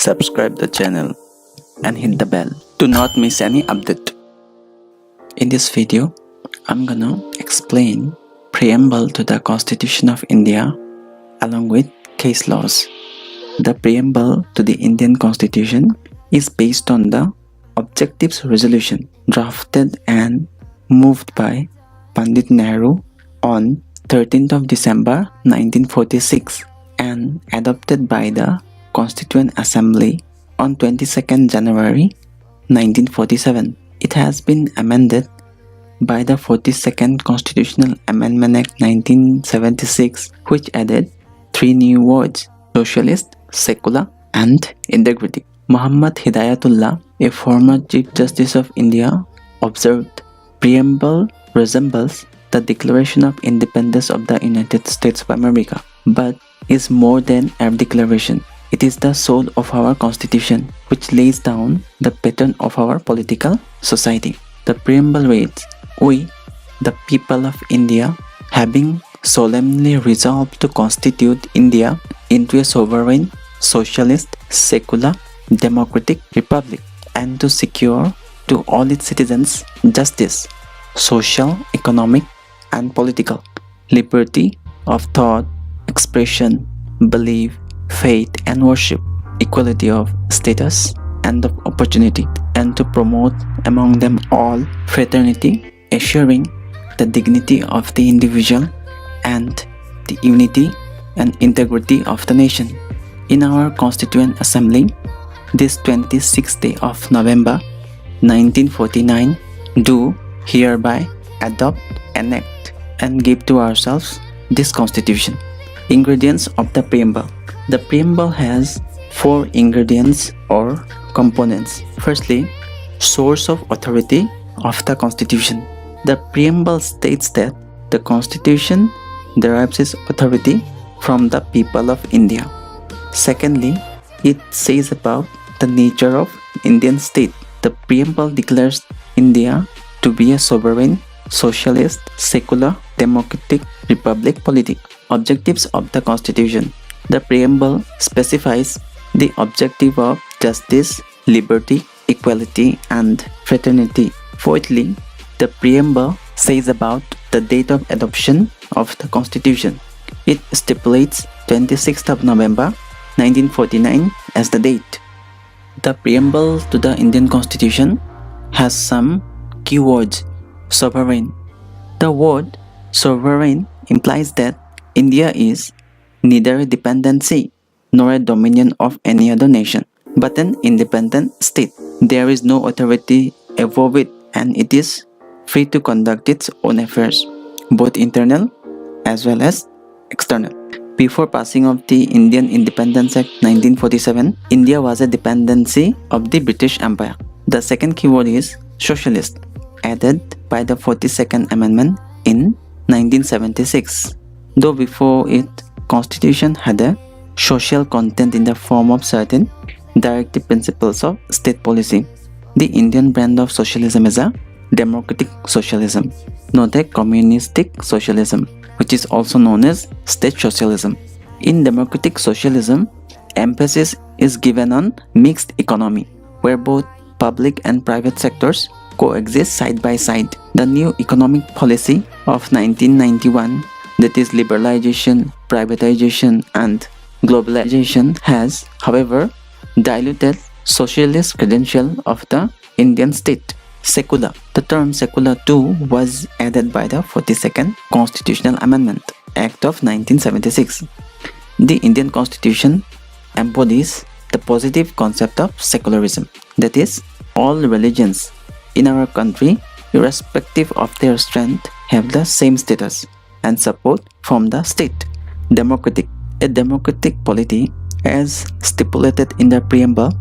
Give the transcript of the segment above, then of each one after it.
subscribe the channel and hit the bell to not miss any update. In this video, I'm gonna explain Preamble to the Constitution of India along with case laws. The Preamble to the Indian Constitution is based on the Objectives Resolution drafted and moved by Pandit Nehru on 13th of December 1946 and adopted by the Constituent Assembly on 22nd January 1947. It has been amended by the 42nd Constitutional Amendment Act 1976, which added 3 new words: socialist, secular, and integrity. Muhammad Hidayatullah, a former Chief Justice of India, observed, "Preamble resembles the Declaration of Independence of the United States of America, but is more than a declaration. It is the soul of our Constitution, which lays down the pattern of our political society." The Preamble reads, "We, the people of India, having solemnly resolved to constitute India into a sovereign, socialist, secular, democratic republic, and to secure to all its citizens justice, social, economic, and political, liberty of thought, expression, belief, faith, and worship, equality of status and of opportunity, and to promote among them all fraternity, assuring the dignity of the individual and the unity and integrity of the nation. In our Constituent Assembly, this 26th day of November 1949, do hereby adopt, enact, and give to ourselves this Constitution." Ingredients of the Preamble. The Preamble has 4 ingredients or components. Firstly, source of authority of the Constitution. The Preamble states that the Constitution derives its authority from the people of India. Secondly, it says about the nature of Indian state. The Preamble declares India to be a sovereign, socialist, secular, democratic republic polity. Objectives of the Constitution. The Preamble specifies the objective of justice, liberty, equality, and fraternity. Fourthly, the Preamble says about the date of adoption of the Constitution. It stipulates 26th of November 1949 as the date. The Preamble to the Indian Constitution has some keywords. Sovereign. The word sovereign implies that India is neither a dependency nor a dominion of any other nation, but an independent state. There is no authority above it, and it is free to conduct its own affairs, both internal as well as external. Before passing of the Indian Independence Act 1947, India was a dependency of the British Empire. The second keyword is socialist, added by the 42nd Amendment in 1976. Though before it, Constitution had a social content in the form of certain directive principles of state policy. The Indian brand of socialism is a democratic socialism, not a communistic socialism, which is also known as state socialism. In democratic socialism, emphasis is given on mixed economy, where both public and private sectors coexist side by side. The new economic policy of 1991, that is liberalization, privatization, and globalization, has, however, diluted socialist credential of the Indian state. Secular. The term secular too was added by the 42nd Constitutional Amendment Act of 1976. The Indian Constitution embodies the positive concept of secularism, that is, all religions in our country, irrespective of their strength, have the same status and support from the state. Democratic. A democratic polity, as stipulated in the Preamble,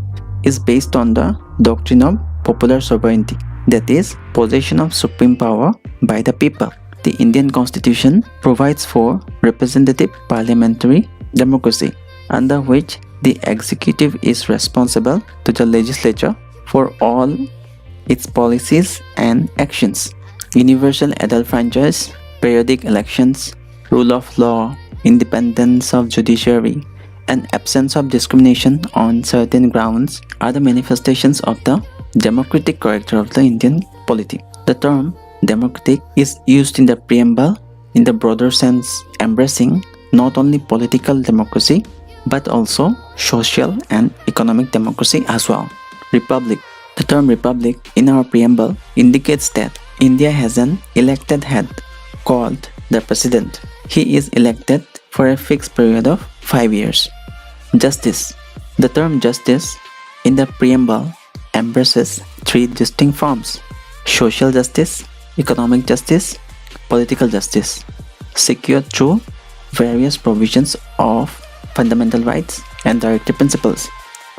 is based on the doctrine of popular sovereignty, that is, possession of supreme power by the people. The Indian Constitution provides for representative parliamentary democracy, under which the executive is responsible to the legislature for all its policies and actions. Universal adult franchise, periodic elections, rule of law, independence of judiciary, and absence of discrimination on certain grounds are the manifestations of the democratic character of the Indian polity. The term democratic is used in the preamble in the broader sense, embracing not only political democracy but also social and economic democracy as well. Republic. The term republic in our preamble indicates that India has an elected head called the President. He is elected for a fixed period of 5 years. Justice. The term justice in the preamble embraces three distinct forms: social justice, economic justice, political justice, secured through various provisions of fundamental rights and directive principles.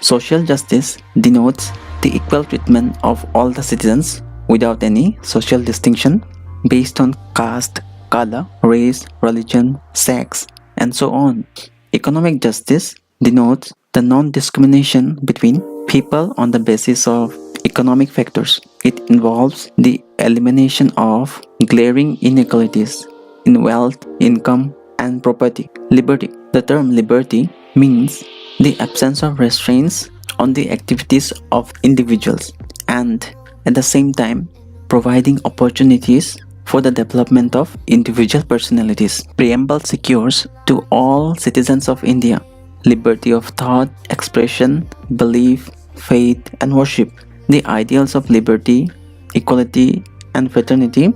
Social justice denotes the equal treatment of all the citizens without any social distinction based on caste, color, race, religion, sex, and so on. Economic justice denotes the non-discrimination between people on the basis of economic factors. It involves the elimination of glaring inequalities in wealth, income, and property. Liberty. The term liberty means the absence of restraints on the activities of individuals and at the same time providing opportunities for the development of individual personalities. Preamble secures to all citizens of India liberty of thought, expression, belief, faith, and worship. The ideals of liberty, equality, and fraternity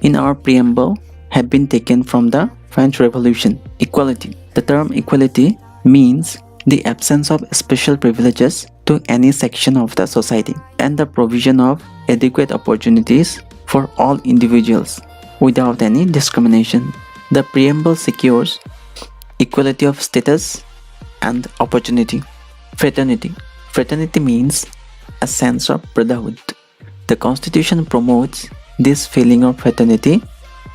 in our preamble have been taken from the French Revolution. Equality. The term equality means the absence of special privileges to any section of the society and the provision of adequate opportunities for all individuals without any discrimination. The preamble secures equality of status and opportunity. Fraternity. Fraternity means a sense of brotherhood. The Constitution promotes this feeling of fraternity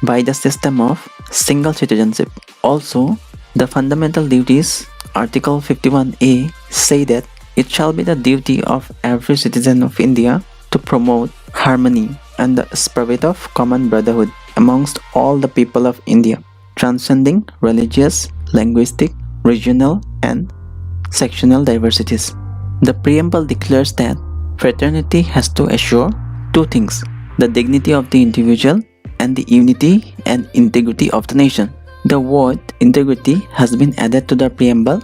by the system of single citizenship. Also, the fundamental duties, Article 51A, say that it shall be the duty of every citizen of India to promote harmony and the spirit of common brotherhood amongst all the people of India, transcending religious, linguistic, regional, and sectional diversities. The preamble declares that fraternity has to assure two things: the dignity of the individual and the unity and integrity of the nation. The word integrity has been added to the preamble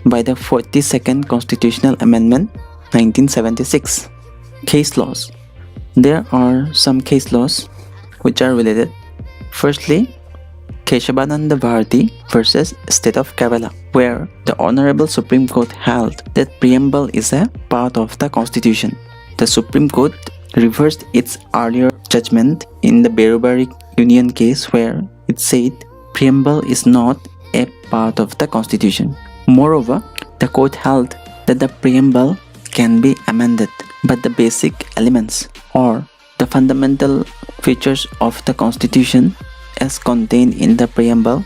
by the 42nd Constitutional Amendment 1976. Case laws. There are some case laws which are related. Firstly, Keshavananda Bharati versus State of Kerala, where the Honorable Supreme Court held that preamble is a part of the Constitution. The Supreme Court reversed its earlier judgment in the Berubari Union case, where it said preamble is not a part of the Constitution. Moreover, the court held that the preamble can be amended, but the basic elements or the fundamental features of the Constitution as contained in the preamble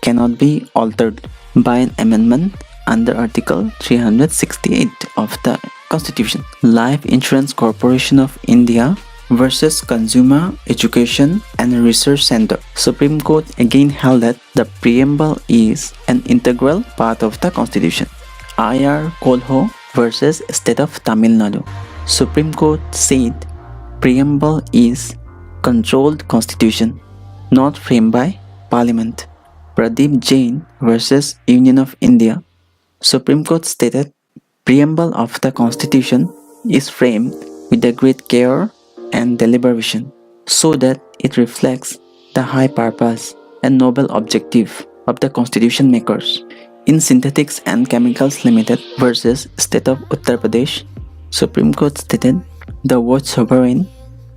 cannot be altered by an amendment under Article 368 of the Constitution. Life Insurance Corporation of India versus Consumer Education and Research Center. Supreme Court again held that the preamble is an integral part of the Constitution. I.R. Kolho versus State of Tamil Nadu. Supreme Court said preamble is controlled constitution, not framed by Parliament. Pradeep Jain versus Union of India. Supreme Court stated preamble of the Constitution is framed with the great care and deliberation so that it reflects the high purpose and noble objective of the Constitution makers. In Synthetics and Chemicals Limited versus State of Uttar Pradesh, Supreme Court stated the word sovereign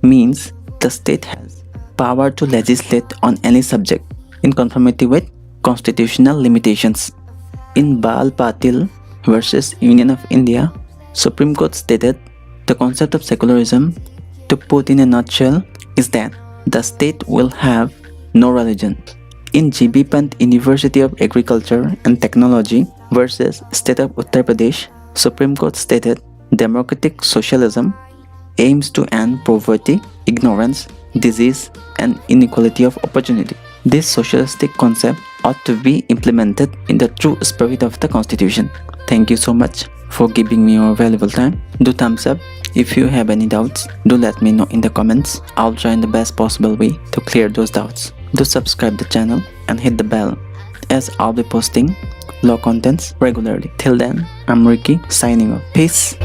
means the state has power to legislate on any subject in conformity with constitutional limitations. In Bal Patil versus Union of India, Supreme Court stated the concept of secularism, to put in a nutshell, is that the state will have no religion. In G.B. Pant University of Agriculture and Technology versus State of Uttar Pradesh, Supreme Court stated democratic socialism aims to end poverty, ignorance, disease, and inequality of opportunity. This socialistic concept ought to be implemented in the true spirit of the Constitution. Thank you so much for giving me your valuable time. Do thumbs up. If you have any doubts, do let me know in the comments. I'll try in the best possible way to clear those doubts. Do subscribe the channel and hit the bell, as I'll be posting law contents regularly. Till then, I'm Ricky signing off. Peace.